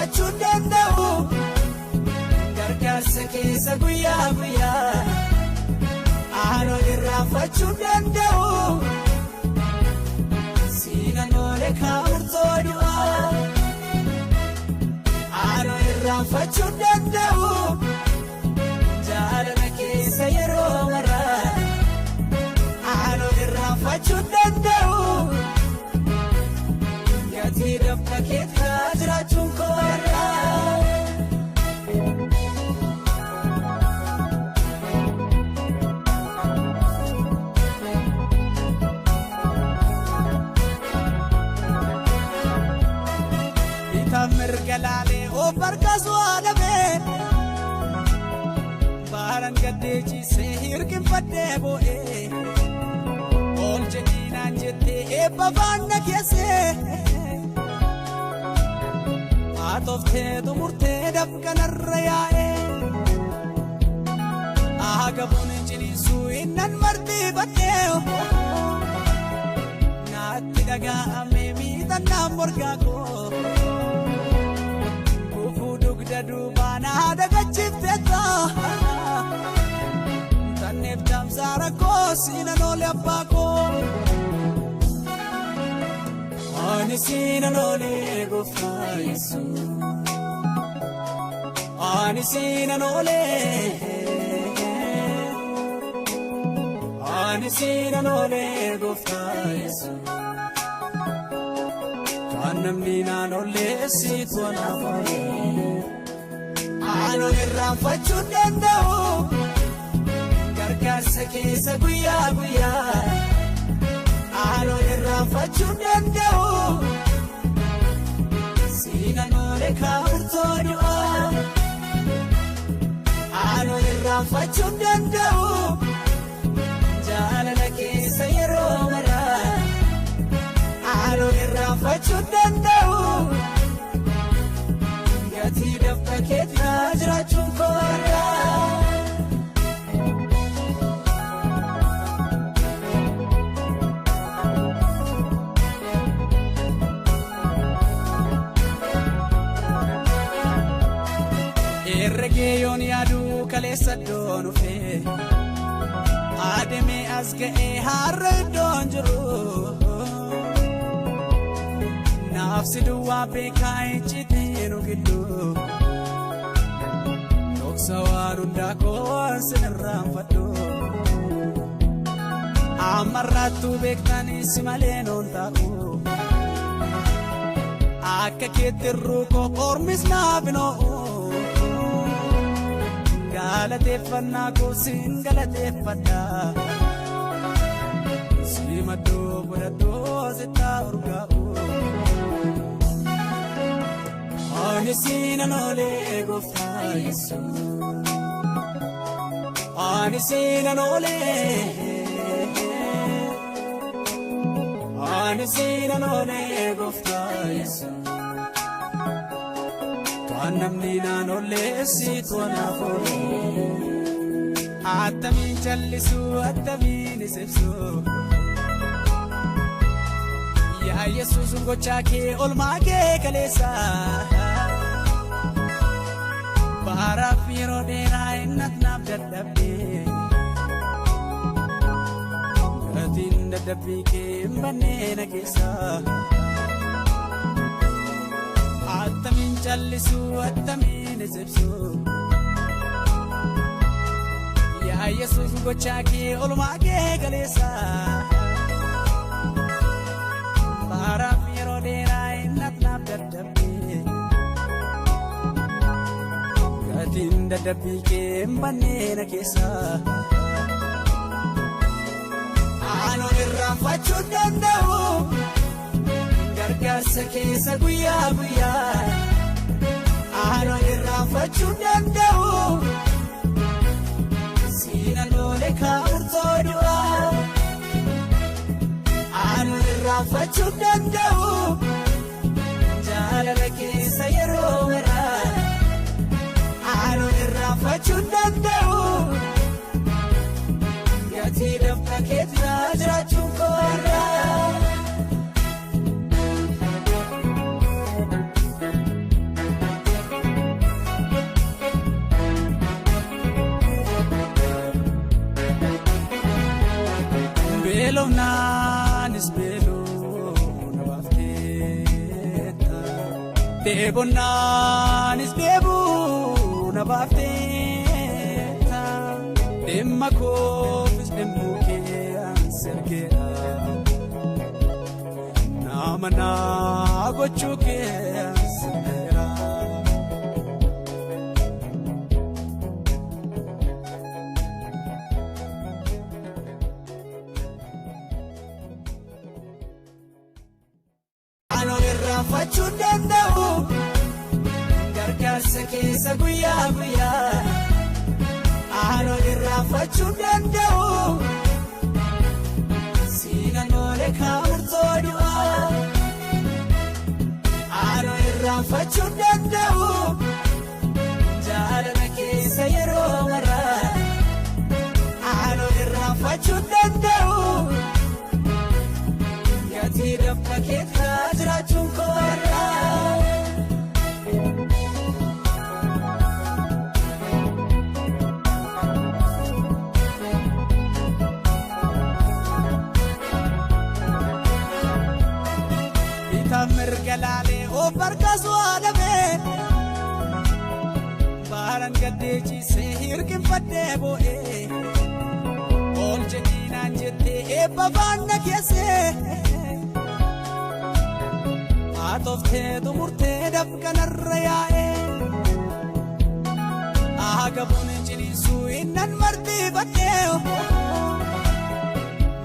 irraanfachuu danda'u gargaarsa keessa guyyaa guyyaa aanoo irraanfachuu danda'u siinan oole kaa'urtoo du'aa aanoo irraanfachuu danda'u jaalala keessa yeroo maraa aanoo irraanfachuu danda'u gatii dafqa keetaa jiraachuun koorraa. Mirgalaalee obarkaasuu haadhamee baaraan gaddee ciisee hirkinfadhee boo'ee ol jedhiinaan jettee eebba faana keessee haatoftee xumurtee dafqanarra yaa'ee agabuun ciniinsuu innan martiifadhee naatti dhaga'amee miidhannaan morgaa koo. Duubana dagachifteeta tanneef tamsaara koo siinan oole abbaa koo ani siinan oole gooftaa Yesuus ani siinan oole gooftaa Yesuus kan namni naan olleessitu anaaf oolee. Aanoo irraanfachuu danda'u gargaarsa keessa guyyaa guyyaa aanoo irraanfachuu danda'u siinan oole kaa'urtoo du'aa aanoo irraanfachuu danda'u jaalala keessa yeroo maraa aanoo irraanfachuu danda'u. Gatii dafqa keetaa jiraachuun koorraa. Herregee yoon yaaduu kaleessa iddoon dhufee adeemee as ga'ee har'a iddoon jiru. Naafsi duwwaa beekaa icciitii nu gidduu dhoksa waan hundaa koon sin irraanfadhu ammarraattuu beektanis malee noon taa'u akka keetti irruu koo ormis naaf hin oo'u galateeffannaa koo sin galateeffadha si maddoo godhadhoo sittaa urgaa'u. Ani siinan oole gooftaa Yesuus ani siinan oole gooftaa Yesuus kan namni naan olleessitu anaaf oolee attamiin callisuu attamiin ibsuu yaa Yesuus gochaa kee olmaa kee kaleessa. Baaraaf yeroo dheeraa innat naaf dadhabdee gatiin dadhabbii kee hin bannee na keessa attamiin callisuu attamiin ibsuu yaa Yesuus gochaa kee olmaa kee kaleessa baaraaf yeroo dheeraa innat naaf dadhabdee gatiin dadhabbii kee hin bannee na keessa aanoo irraanfachuu danda'u gargaarsa keessa guyyaa guyyaa aanoo irraanfachuu danda'u siinan oole kaa'urtoo du'aa aanoo irraanfachuu danda'u jaalala keessa yeroo maraa aanoo irraanfachuu danda'u gatii dafqa keetaa jiraachuun koorraa. Beelofnaanis beeloo na baafteetta. Deebonnaanis deebuu na baafteetta. Dhimma koofis dhimmuu kee ansergeera. Nama naa gochuu kee ansergeera. Fachuun danda'u gargaarsa keessa guyyaa guyyaa. Aanoo irraa fachuun danda'u siinan oole kaamurtoo du'aa. Aanoo irraa fachuun danda'u jaalala keessa yeroo maraa. Aanoo irraa fachuun danda'u gatii dafqa keessa jiraachuun koorraa. Bitaan mirga laalee of harkasuu haadhamee baaran gaddee ciisee hirkinfadhee boo'ee ol jedhiinaan jettee eebba faanna keessee. Atoftee tumurtee dafqanarra yaa'ee agabuun ciniinsuu innan martiifadhee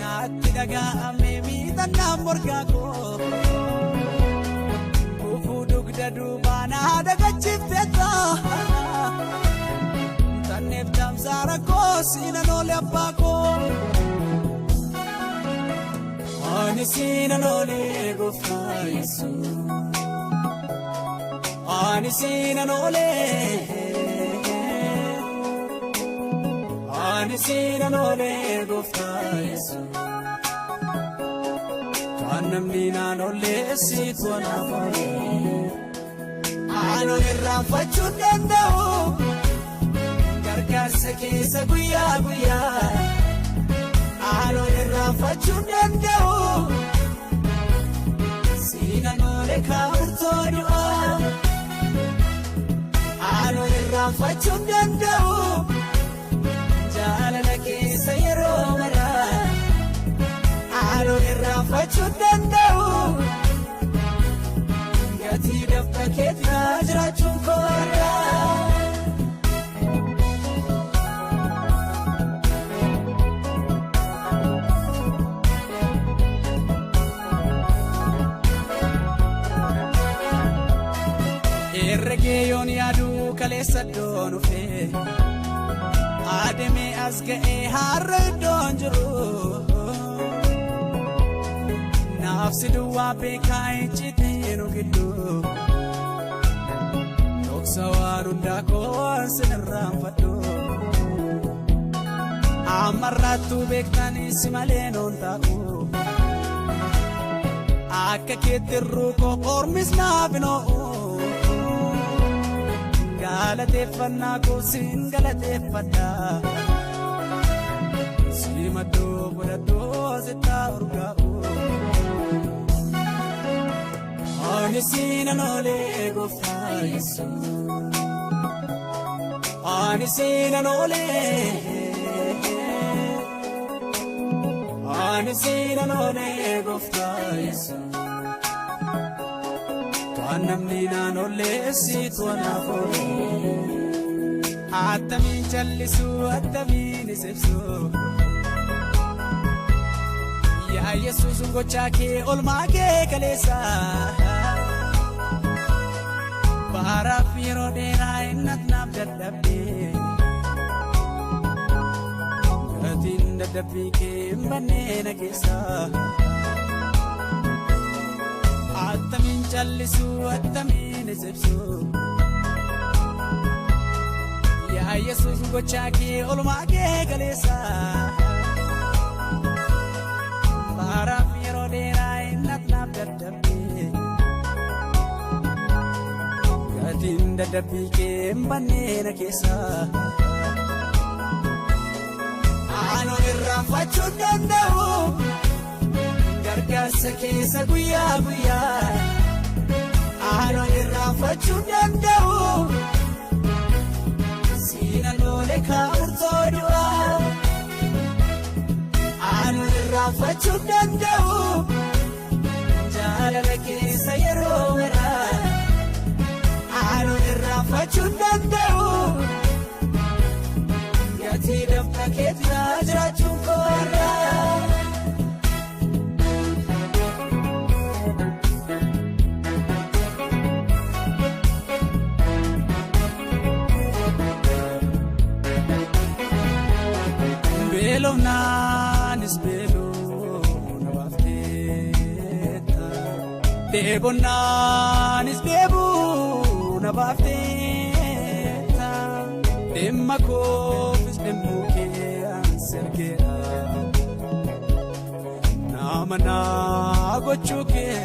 naatti dhaga'amee miidhannaan morgaa koo gufuu dugda duubaan dagachiifteetta tanneef jaamsaa rakkoo siinan oole abbaa koo. Ani siinan oole gooftaa Yesuus. Ani siinan oole. Ani siinan oole gooftaa Yesuus. Kan namni naan oole siitu anaaf oole. Aanoo irraanfachuu danda'u gargaarsa keessa guyyaa guyyaa. Aanoo irraanfachuu danda'u siinan oole kaamurtoo du'aa. Aanoo irraanfachuu danda'u jaalala keessa yeroo maraa. Aanoo irraanfachuu danda'u gatii dafqa keessa jiraachuun koorraa. Herregee yoon yaaduu kaleessa iddoon dhufee adeemee as ga'ee har'a iddoon jiru. Naafsi duwwaa beekaa icciitii nu gidduu dhoksa waan hundaa koon sin irraanfadhu. Ammarraattuu beektanis malee noon taa'u akka keetti ruukoo ormis naaf hin oo'u. Galateeffannaa koo siin galateeffadha simaddoo godhadhoo sittaa urgaa'u. Ani siinan oole gooftaa Yesuus. Ani siinan oole. Ani siinan oole gooftaa Yesuus. Kan namni naan oole siitu anaaf oole. Attamiin jallisuu attamiin ibsuu. Yaa Yesuus gochaa kee olmaa kee kaleessa. Baaraaf yeroo dheeraa innat naaf dadhabdee. Gatiin dadhabbii kee hin bannee na keessa. Attamiin jallisuu attamiin ibsuu. Yaa Yesuus gochaa kee olmaa kee kaleessa. Baaraaf yeroo dheeraa innat naaf dadhabdee. Gatiin dadhabbii kee hin bannee na keessa. Aanu irraanfachuu danda'u gargaarsa keessa guyyaa guyyaa. Aanu irraanfachuu danda'u siina loole kaa'urtoo du'aa. Aanu irraanfachuu danda'u jaalala keessa yeroo maraa. Aanu irraanfachuu danda'u gatii dafqa keetirraa jiraachuun koorraa. Beelofnaanis beeloo na baafteetta. Deebonnaanis deebuu na baafteetta. Dhimma koofis dhimmuu kee ansergeera. Nama naa gochuu kee